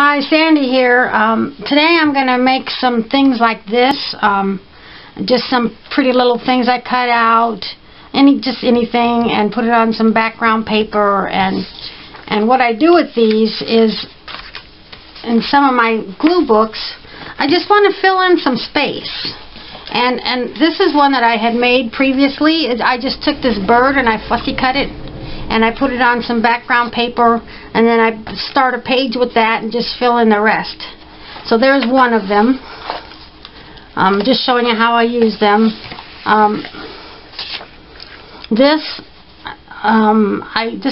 Hi, Sandy here. Today I'm going to make some things like this. Just some pretty little things I cut out, just anything, and put it on some background paper. And what I do with these is, in some of my glue books, I just want to fill in some space. And this is one that I had made previously. I just took this bird and I fussy cut it, and I put it on some background paper, and then I start a page with that and just fill in the rest. So there's one of them. Just showing you how I use them. This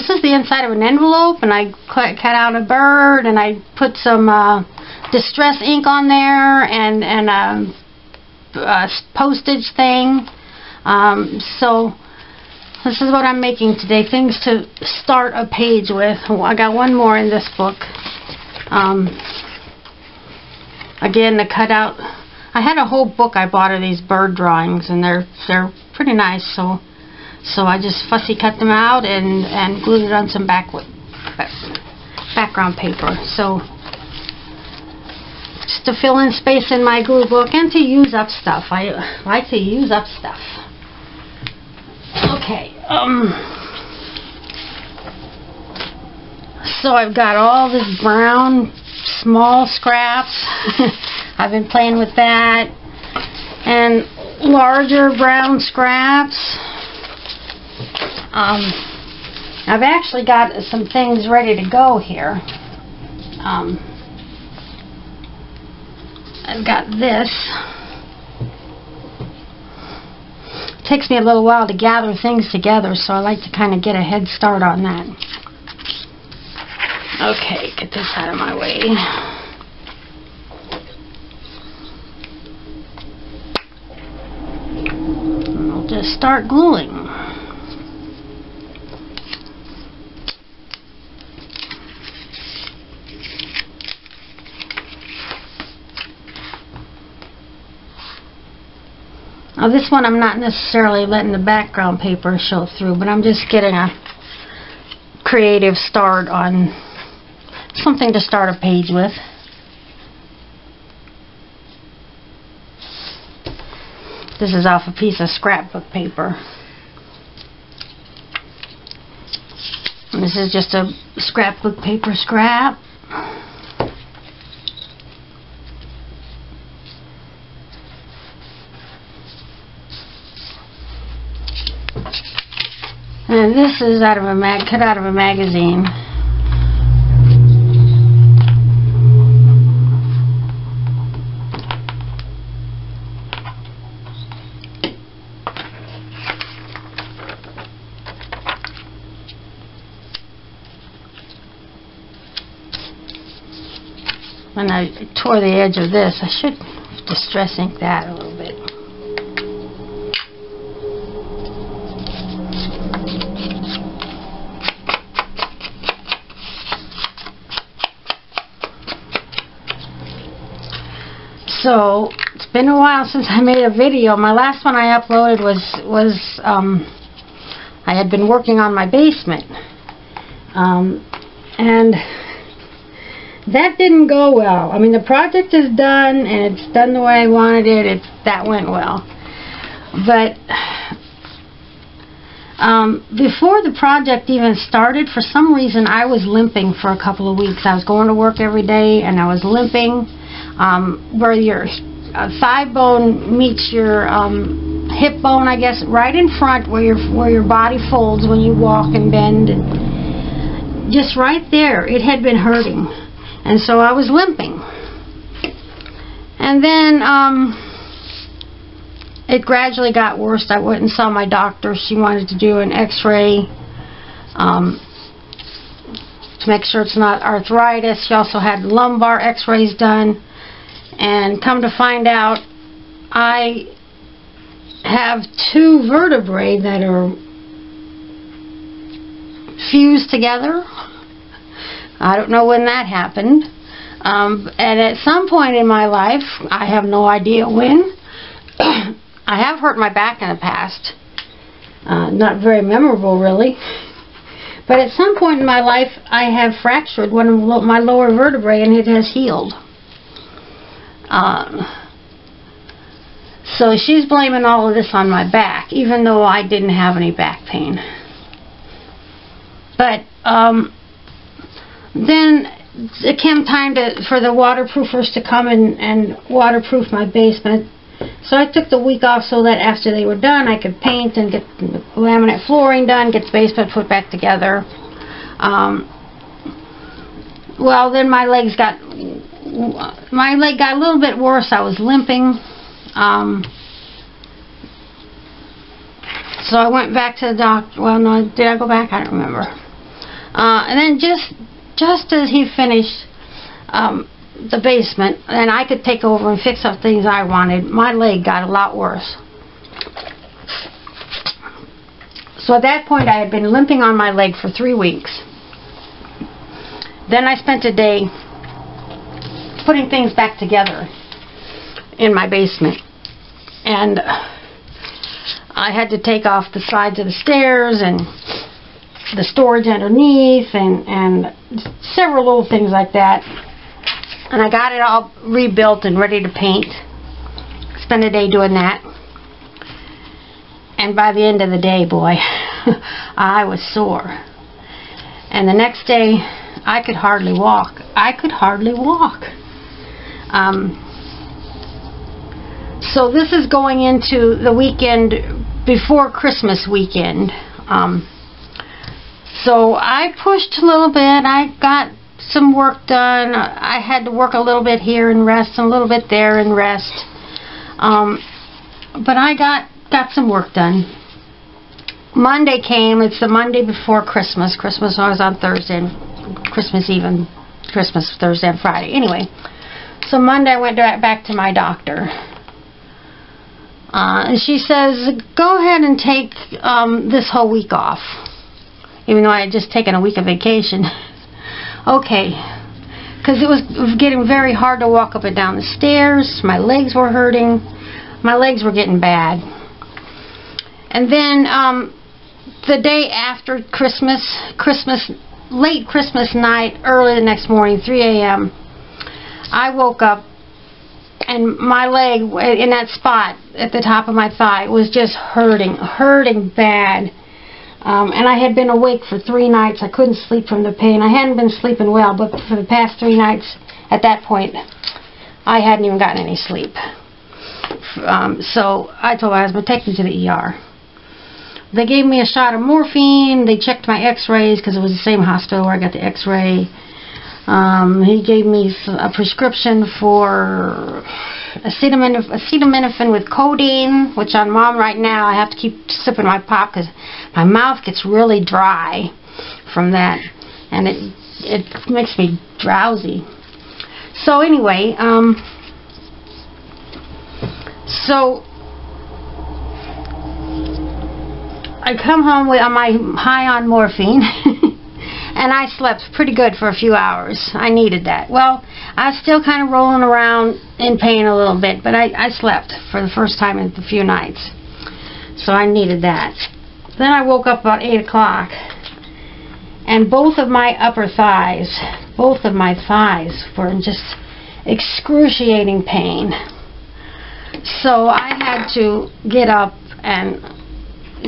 is the inside of an envelope, and I cut out a bird, and I put some distress ink on there, and a postage thing. So this is what I'm making today, things to start a page with. I got one more in this book. Again, to cut out, I had a whole book I bought of these bird drawings, and they're pretty nice, so I just fussy cut them out and glued it on some background paper. So just to fill in space in my glue book and to use up stuff. I like to use up stuff. Okay, so I've got all this brown small scraps. I've been playing with that, and larger brown scraps. I've actually got some things ready to go here. I've got this. It takes me a little while to gather things together, so I like to kind of get a head start on that. Okay, get this out of my way. And I'll just start gluing. Now this one I'm not necessarily letting the background paper show through, but I'm just getting a creative start on something to start a page with. This is off a piece of scrapbook paper. And this is just a scrapbook paper scrap. And this is out of a cut out of a magazine. And I tore the edge of this. I should distress ink that a little bit. So it's been a while since I made a video. My last one I uploaded was I had been working on my basement, and that didn't go well. I mean, the project is done, and it's done the way I wanted it. That went well, but before the project even started, for some reason I was limping for a couple of weeks. I was going to work every day, and I was limping. Where your thigh bone meets your hip bone, I guess, right in front where your body folds when you walk and bend, and just right there, it had been hurting, and so I was limping. And then it gradually got worse. I went and saw my doctor. She wanted to do an X-ray to make sure it's not arthritis. She also had lumbar X-rays done. And come to find out, I have two vertebrae that are fused together. I don't know when that happened. And at some point in my life, I have no idea when, I have hurt my back in the past. Not very memorable, really. But at some point in my life, I have fractured one of my lower vertebrae, and it has healed. So she's blaming all of this on my back, even though I didn't have any back pain. But then it came time for the waterproofers to come and waterproof my basement. So I took the week off so that after they were done, I could paint and get the laminate flooring done, get the basement put back together. Well, then my leg got a little bit worse. I was limping. So I went back to the doctor. Well, no, did I go back? I don't remember. And then just as he finished the basement, and I could take over and fix up things I wanted, my leg got a lot worse. So at that point, I had been limping on my leg for 3 weeks. Then I spent a day putting things back together in my basement. And I had to take off the sides of the stairs and the storage underneath and several little things like that. And I got it all rebuilt and ready to paint. Spent a day doing that. And by the end of the day, boy, I was sore. And the next day, I could hardly walk. I could hardly walk. So this is going into the weekend before Christmas weekend. So I pushed a little bit. I got some work done. I had to work a little bit here and rest, and a little bit there and rest. But I got some work done. Monday came. It's the Monday before Christmas. Christmas was on Thursday, and Christmas Eve and Christmas Thursday and Friday. Anyway, so Monday I went back to my doctor. And she says, go ahead and take this whole week off. Even though I had just taken a week of vacation. Okay. Because it was getting very hard to walk up and down the stairs. My legs were hurting. My legs were getting bad. And then the day after Christmas, late Christmas night, early the next morning, 3 a.m., I woke up and my leg in that spot at the top of my thigh was just hurting bad. And I had been awake for 3 nights. I couldn't sleep from the pain. I hadn't been sleeping well, but for the past 3 nights, at that point, I hadn't even gotten any sleep. So I told my husband, take me to the ER. They gave me a shot of morphine. They checked my x-rays because it was the same hospital where I got the x-ray. He gave me a prescription for acetaminophen with codeine, which on Mom right now I have to keep sipping my pop because my mouth gets really dry from that, and it makes me drowsy. So anyway, so I come home with my high on morphine. And I slept pretty good for a few hours. I needed that. Well, I was still kind of rolling around in pain a little bit, but I slept for the first time in a few nights. So I needed that. Then I woke up about 8 o'clock, and both of my thighs were in just excruciating pain. So I had to get up and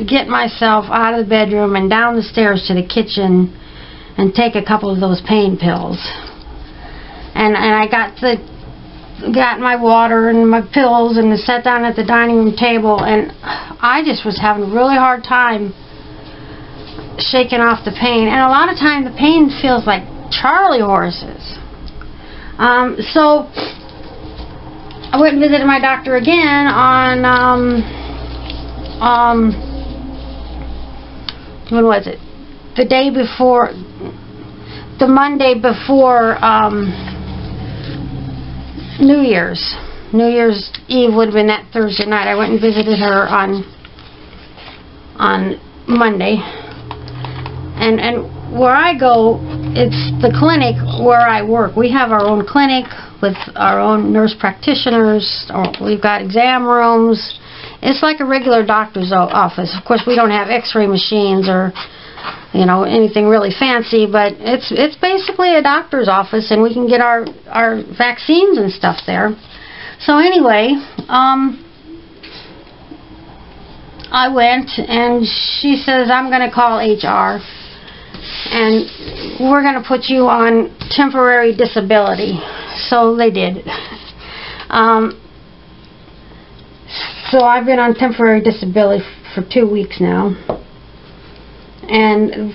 get myself out of the bedroom and down the stairs to the kitchen and take a couple of those pain pills. And I got my water and my pills and sat down at the dining room table, and I just was having a really hard time shaking off the pain. And a lot of times the pain feels like Charlie horses. So I went and visited my doctor again on when was it? The day before, the Monday before New Year's. New Year's Eve would have been that Thursday night. I went and visited her on Monday. And where I go, it's the clinic where I work. We have our own clinic with our own nurse practitioners. We've got exam rooms. It's like a regular doctor's office. Of course, we don't have x-ray machines or you know, anything really fancy, but it's basically a doctor's office, and we can get our vaccines and stuff there. So anyway, I went, and she says, I'm going to call HR, and we're going to put you on temporary disability. So they did. So I've been on temporary disability for 2 weeks now. And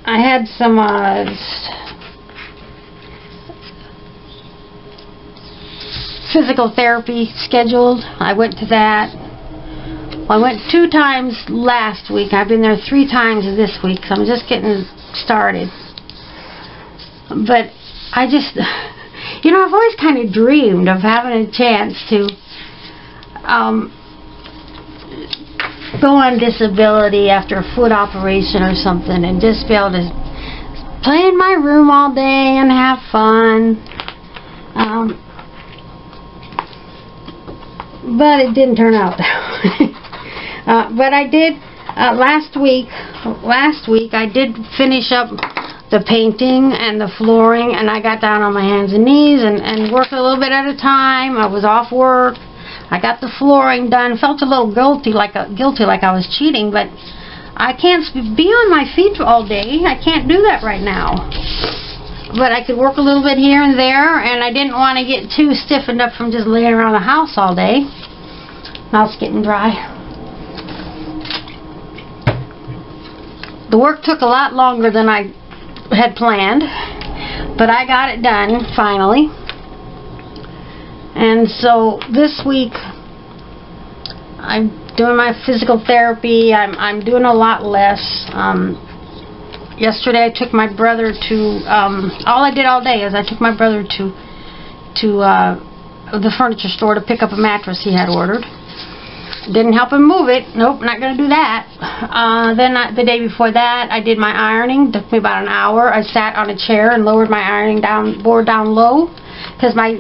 I had some physical therapy scheduled. I went to that. Well, I went 2 times last week. I've been there 3 times this week, so I'm just getting started. But I just, you know, I've always kind of dreamed of having a chance to go on disability after a foot operation or something, and just be able to play in my room all day and have fun. But it didn't turn out that way. But I did, last week I did finish up the painting and the flooring, and I got down on my hands and knees and worked a little bit at a time. I was off work. I got the flooring done. Felt a little guilty, like I was cheating, but I can't be on my feet all day. I can't do that right now. But I could work a little bit here and there, and I didn't want to get too stiffened up from just laying around the house all day. Now it's getting dry. The work took a lot longer than I had planned, but I got it done finally. And so this week I'm doing my physical therapy. I'm doing a lot less. Yesterday I took my brother to all I did all day is I took my brother to the furniture store to pick up a mattress he had ordered. Didn't help him move it. Nope, not going to do that. Then the day before that, I did my ironing. Took me about an hour. I sat on a chair and lowered my ironing board down low, because my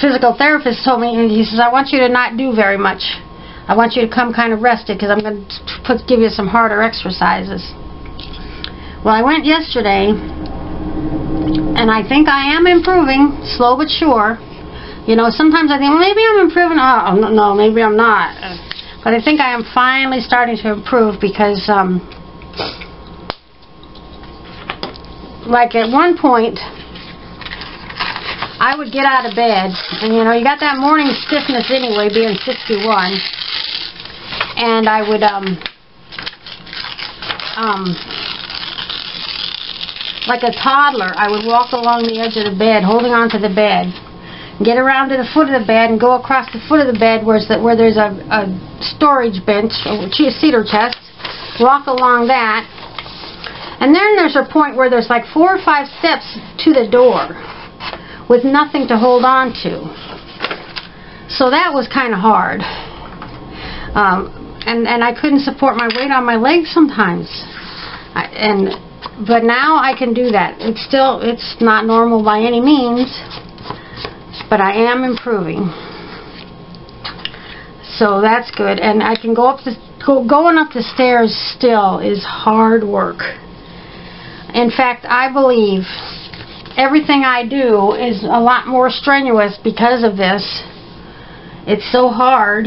physical therapist told me, he says, I want you to not do very much. I want you to come kind of rested, because I'm going to give you some harder exercises. Well, I went yesterday, and I think I am improving, slow but sure. You know, sometimes I think, well, maybe I'm improving. Oh, no, maybe I'm not. But I think I am finally starting to improve, because, like at one point, I would get out of bed, and you know, you got that morning stiffness anyway, being 61, and I would, like a toddler, I would walk along the edge of the bed, holding onto the bed, get around to the foot of the bed, and go across the foot of the bed where there's a storage bench, a cedar chest, walk along that, and then there's a point where there's like 4 or 5 steps to the door, with nothing to hold on to. So that was kind of hard. And I couldn't support my weight on my legs sometimes. But now I can do that. It's not normal by any means, but I am improving. So that's good. And I can go up going up the stairs still is hard work. In fact, I believe everything I do is a lot more strenuous because of this. It's so hard.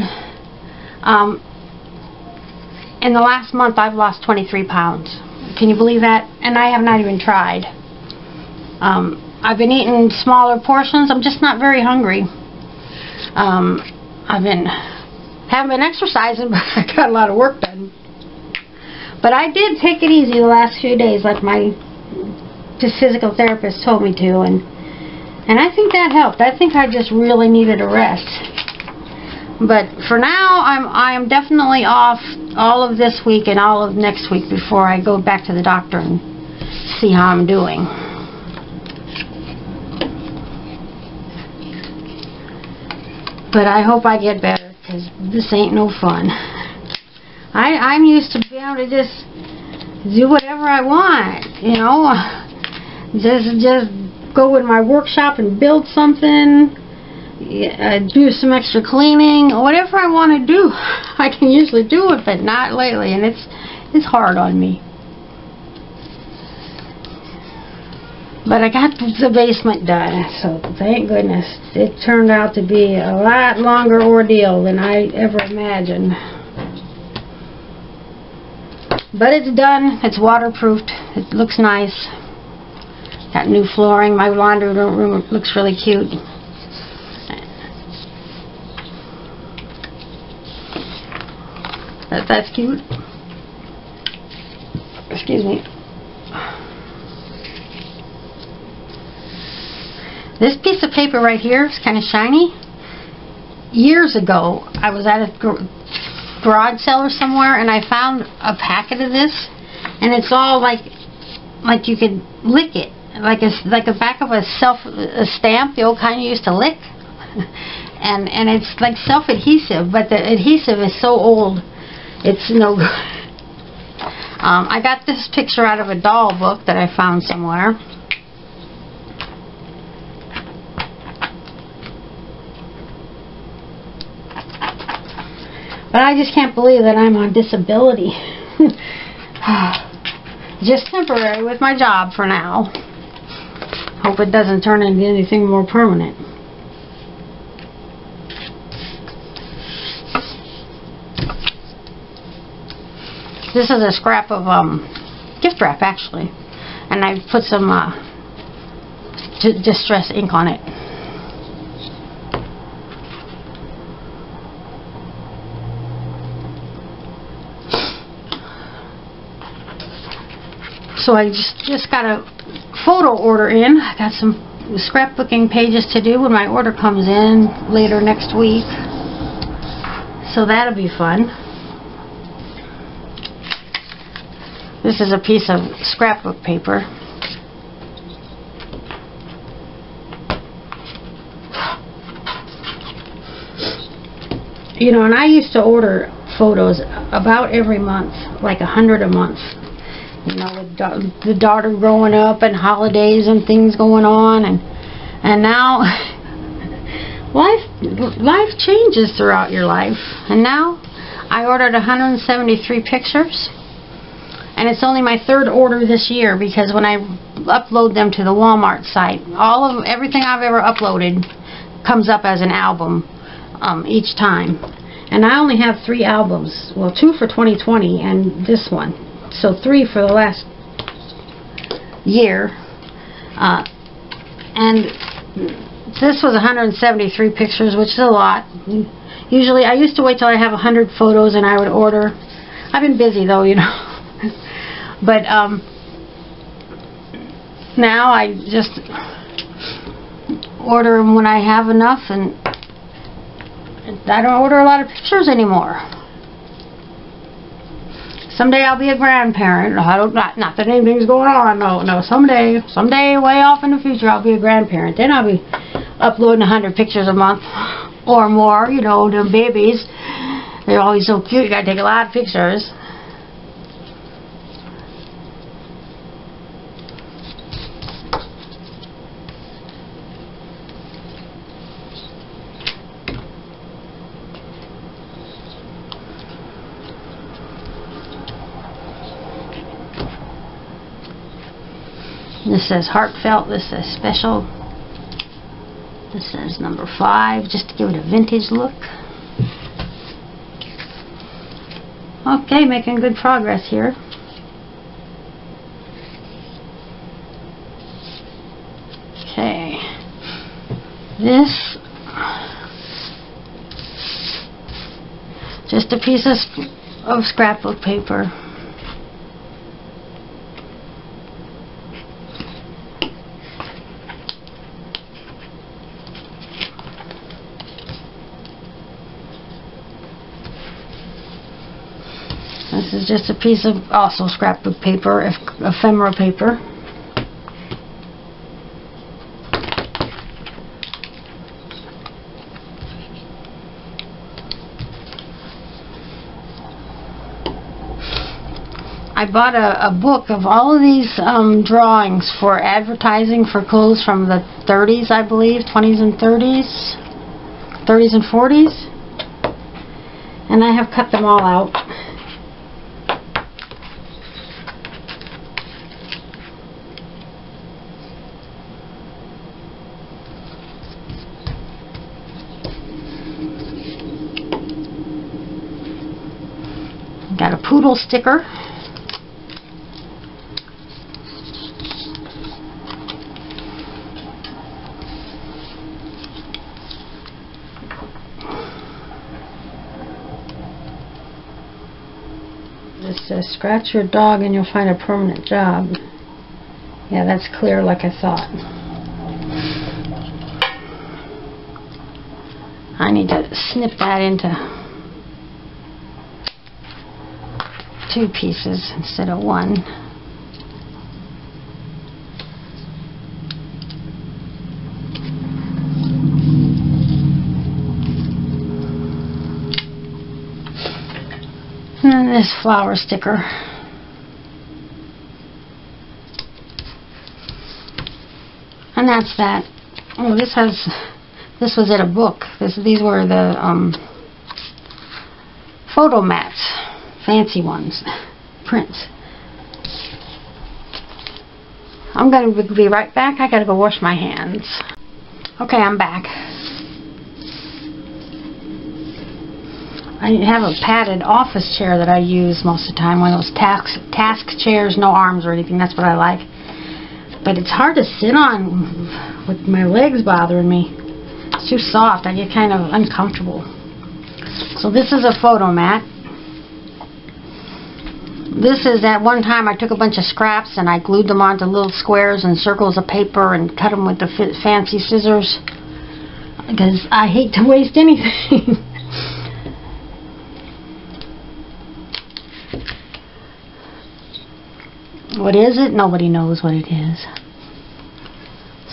In the last month, I've lost 23 pounds. Can you believe that? And I have not even tried. I've been eating smaller portions. I'm just not very hungry. Haven't been exercising, but I got a lot of work done. But I did take it easy the last few days, like my physical therapist told me to, and I think that helped. I think I just really needed a rest. But for now, I am definitely off all of this week and all of next week before I go back to the doctor and see how I'm doing. But I hope I get better, because this ain't no fun. I'm used to being able to just do whatever I want, you know. Just go in my workshop and build something, do some extra cleaning, or whatever I want to do. I can usually do it, but not lately, and it's hard on me. But I got the basement done, so thank goodness. It turned out to be a lot longer ordeal than I ever imagined. But it's done. It's waterproofed. It looks nice. Got new flooring. My laundry room looks really cute. That's cute. Excuse me. This piece of paper right here is kind of shiny. Years ago, I was at a garage sale or somewhere, and I found a packet of this, and it's all like you could lick it, like a back of a stamp, the old kind you used to lick, and it's like self-adhesive, but the adhesive is so old, it's no good. I got this picture out of a doll book that I found somewhere. But I just can't believe that I'm on disability. Just temporary with my job for now. Hope it doesn't turn into anything more permanent. This is a scrap of gift wrap, actually. And I put some distress ink on it. So I just got a photo order in. I got some scrapbooking pages to do when my order comes in later next week. So that'll be fun. This is a piece of scrapbook paper. You know, and I used to order photos about every month, like 100 a month. You know, with the daughter growing up and holidays and things going on, and now life changes throughout your life. And now I ordered 173 pictures, and it's only my third order this year, because when I upload them to the Walmart site, everything I've ever uploaded comes up as an album each time. And I only have 3 albums, well, 2 for 2020 and this one. So 3 for the last year. And this was 173 pictures, which is a lot. Usually, I used to wait till I have 100 photos and I would order. I've been busy though, you know. But now I just order them when I have enough, and I don't order a lot of pictures anymore. Someday I'll be a grandparent. Not that anything's going on. No. Someday, way off in the future, I'll be a grandparent. Then I'll be uploading 100 pictures a month or more. You know, them babies. They're always so cute. You gotta take a lot of pictures. This says heartfelt, this says special, this says number 5, just to give it a vintage look. Okay, making good progress here. Okay, this, just a piece of scrapbook paper. This is just a piece of also scrapbook paper, ephemera paper. I bought a book of all of these drawings for advertising for clothes from the 30s, I believe, 20s and 30s. 30s and 40s. And I have cut them all out. Got a poodle sticker. This says, scratch your dog and you'll find a permanent job. Yeah, that's clear like I thought. I need to snip that into 2 pieces instead of 1. And then this flower sticker. And that's that. Oh, this was in a book. These were the photo mats. Fancy ones. Prints. I'm going to be right back. I got to go wash my hands. Okay, I'm back. I have a padded office chair that I use most of the time. One of those task chairs, no arms or anything. That's what I like. But it's hard to sit on with my legs bothering me. It's too soft. I get kind of uncomfortable. So this is a photo mat. This is at one time I took a bunch of scraps and I glued them onto little squares and circles of paper and cut them with the fancy scissors because I hate to waste anything. What is it? Nobody knows what it is.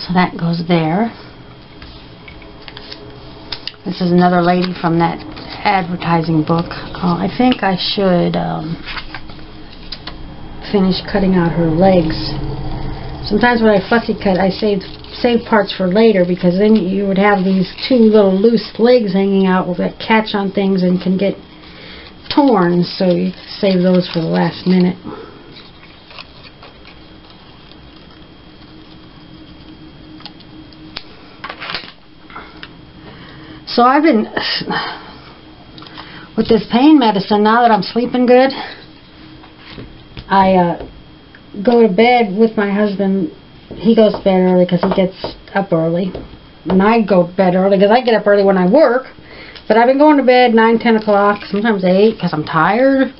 So that goes there. This is another lady from that advertising book. I think I should finish cutting out her legs. Sometimes when I fussy cut, I save parts for later because then you would have these 2 little loose legs hanging out that catch on things and can get torn, so you save those for the last minute. So I've been with this pain medicine, now that I'm sleeping good, I go to bed with my husband. He goes to bed early because he gets up early. And I go to bed early because I get up early when I work. But I've been going to bed 9, 10 o'clock, sometimes 8 because I'm tired.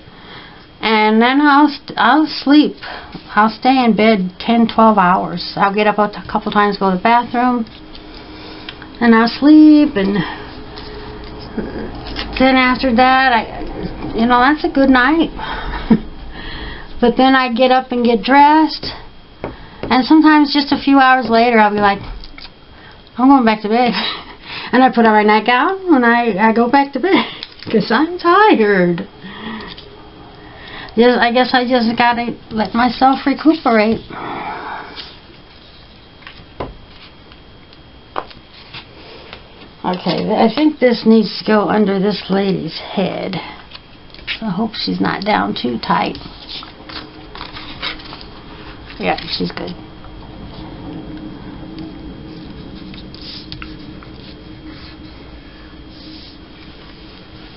And then I'll sleep. I'll stay in bed 10, 12 hours. I'll get up a couple times, go to the bathroom. And I'll sleep, and then after that, that's a good night. But then I get up and get dressed, and sometimes just a few hours later, I'll be like, I'm going back to bed. And I put on my nightgown, and I go back to bed, because I'm tired. I guess I just gotta let myself recuperate. Okay, I think this needs to go under this lady's head. So I hope she's not down too tight. Yeah, she's good.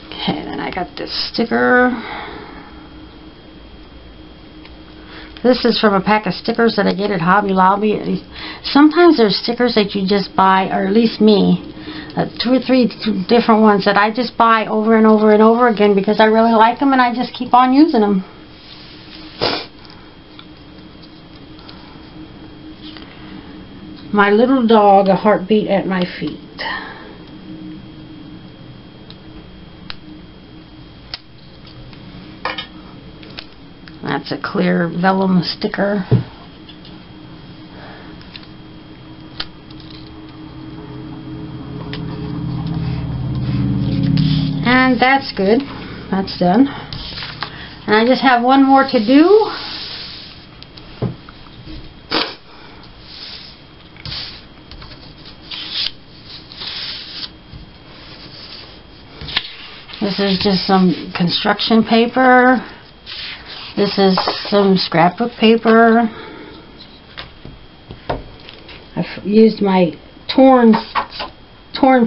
Okay, then I got this sticker. This is from a pack of stickers that I get at Hobby Lobby. Sometimes there's stickers that you just buy, or at least me, 2 or 3 different ones that I just buy over and over and over again because I really like them and I just keep on using them. My little dog, a heartbeat at my feet. That's a clear vellum sticker. And that's good. That's done. And I just have one more to do. This is just some construction paper. This is some scrapbook paper. I've used my torn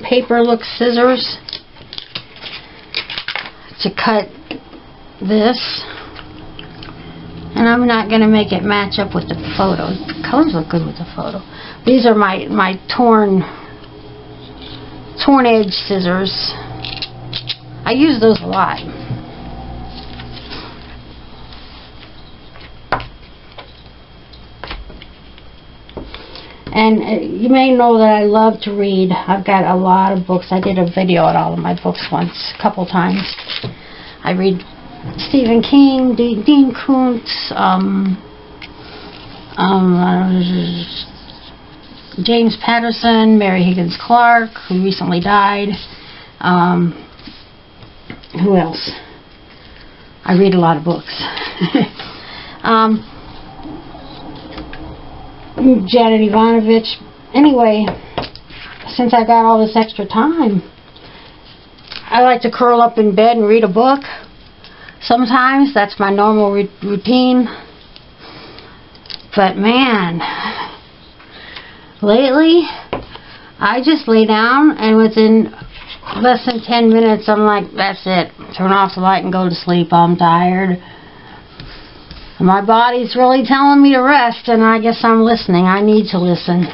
paper look scissors to cut this. And I'm not going to make it match up with the photo. The colors look good with the photo. These are my torn edge scissors. I use those a lot. And you may know that I love to read. I've got a lot of books. I did a video on all of my books once, a couple times. I read Stephen King, Dean Koontz, James Patterson, Mary Higgins Clark, who recently died. Who else? I read a lot of books. Janet Ivanovich. Anyway, since I got all this extra time, I like to curl up in bed and read a book. Sometimes that's my normal routine. But man, lately I just lay down and within less than 10 minutes I'm like, that's it. Turn off the light and go to sleep. I'm tired. My body's really telling me to rest, and I guess I'm listening. I need to listen.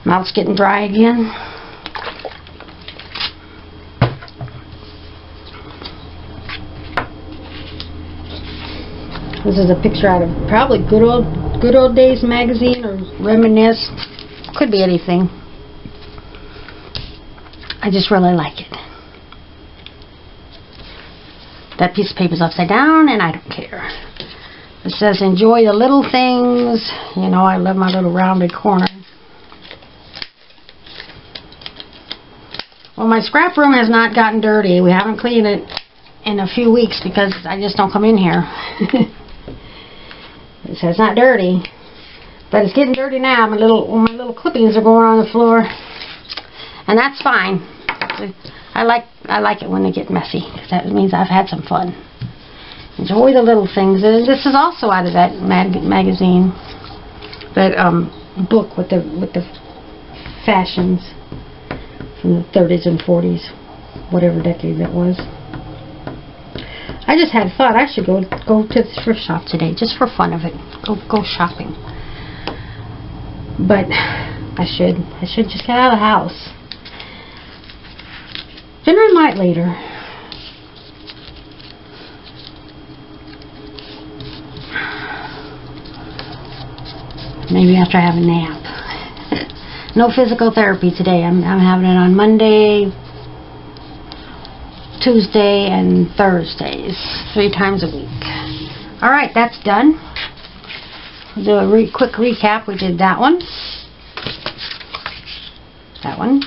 Mouth's getting dry again. This is a picture out of probably Good Old Days magazine or Reminisce. Could be anything. I just really like it. That piece of paper is upside down and I don't care. It says enjoy the little things. You know, I love my little rounded corner. Well, my scrap room has not gotten dirty. We haven't cleaned it in a few weeks because I just don't come in here. It says not dirty. But it's getting dirty now. My little clippings are going on the floor, and that's fine. I like it when they get messy, because that means I've had some fun. Enjoy the little things. And this is also out of that magazine, that book with the fashions from the 30s and 40s, whatever decade that was. I just had fun. I should go to the thrift shop today, just for fun of it. Go shopping. But I should just get out of the house. Dinner I might later. Maybe after I have a nap. No physical therapy today. I'm having it on Monday, Tuesday, and Thursdays. 3 times a week. Alright, that's done. We'll do a quick recap. We did that one. That one.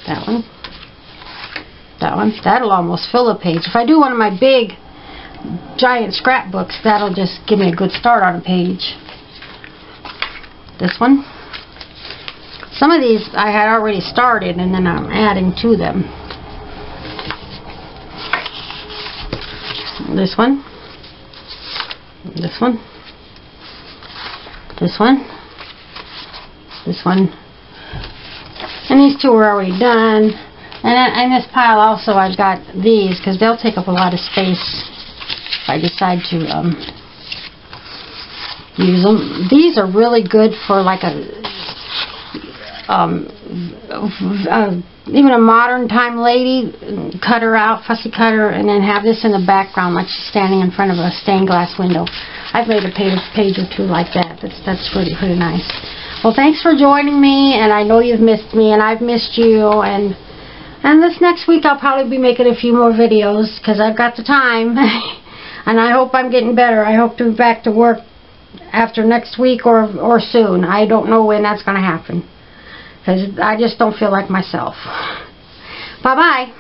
That one. That one. That'll almost fill a page. If I do one of my big, giant scrapbooks, that'll just give me a good start on a page. This one. Some of these I had already started, and then I'm adding to them. This one. This one. This one. This one. And these 2 are already done. And in this pile also I've got these, because they'll take up a lot of space if I decide to use them. These are really good for like even a modern time lady. Cut her out, fussy cut her, and then have this in the background like she's standing in front of a stained glass window. I've made a page or 2 like that. That's pretty nice. Well, thanks for joining me, and I know you've missed me, and I've missed you, and this next week I'll probably be making a few more videos, because I've got the time, and I hope I'm getting better. I hope to be back to work after next week or soon. I don't know when that's going to happen, because I just don't feel like myself. Bye-bye.